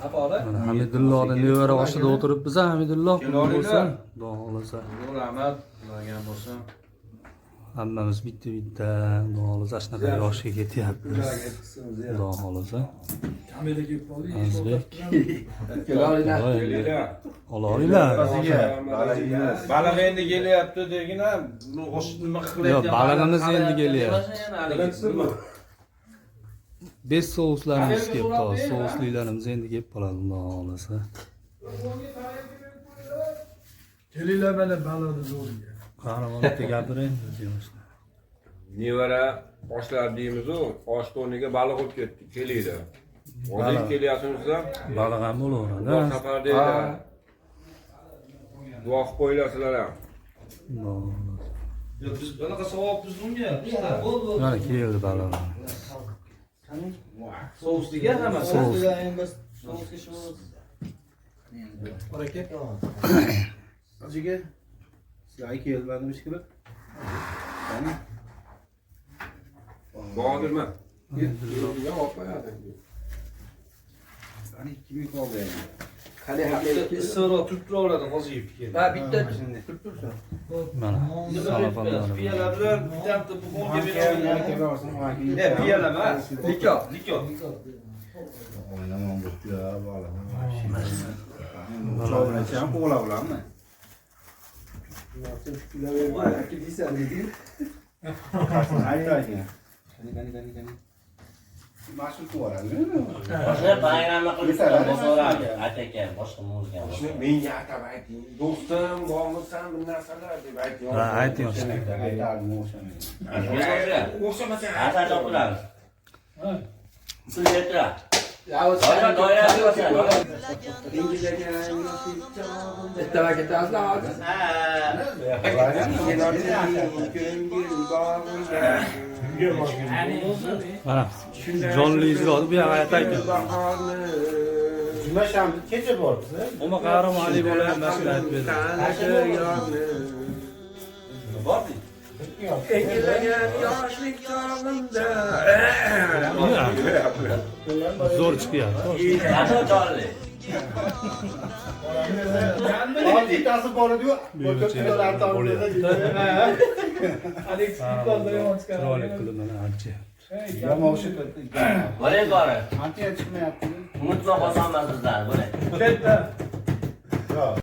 Mana Hamidullohning nevara oshida o'tiribmiz, Hamidulloh bo'lsin. Xudo xolasa. Rahmat, ularga bo'lsin. Hammamiz bitta-bitta xudo xolasa shunaqa yoshga ketyapmiz. Xudo xolasa. Azbek. Olinglar. Baliq endi kelyapti degina, nima qilyapti? Yo'q, balig'imiz endi kelyapti. Bez souslarimiz kelib qoldi. Souslilarimiz endi kelib qoladi, xudo xolasa. Kelinglar mana baliqni zo'riga. Qahramonlikda gapiring, deymiz. Nevara oshlar deymiz-ku, osh o'rniga baliq olib ketdik, kelinglar. Hozir kelyapsizlar. Baliq ham bo'laveradi. Bu safar deylar. Duo qilib qo'ylasizlar ham. Biz bunaqa savobmiz unga. Mana keldi baliq. Sousliga hammasi. Sousga shu. Baraka. Ajiga. Sizlarga kelmadim ish qilib. Qani? Bodirman. Yo'q, olmayadi. Qani 2000 qoldi endi. Qani haqida isrof turib turaveradi hozir fikr. Ha, bitta turib tursin. Mana salafanlar. Piyola bilan bitta buxonga beraveradi. Piyola emas, likor. Oynamam bo'pti ya, bolalar. Bolalar ham qo'la bilanmi? Qani. Mashhur qo'yaradi. Boshqa bayramni qilib so'radi, ataka, boshqa muzika. Shuni menga atab ayting. Do'stim, bormisan bu narsalar deb ayting. Ha, ayting. Aytardim o'shani. O'xshamasa. Asarda o'qilamiz. Siz yetra. Ya, doirasi bo'lsa. bitta vakitasi hozir. Mana jonli ijro bu yoqqa aytaylik. Juma shamni kecha bormiz. Umuman qahramon Ali bola ham maslahat berdi. Bordi. Ekilagan yoshlik chog'imda. Zo'r chiqyapti. Qanday jonli? Bittasi boradi-yu, o'tirib Chiroyli qilib mana ancha. Yomon o'sha. Bo'ling bori. Ancha chiqmayapti. Unutma qolsanman sizlar, bo'ling. Yo'q.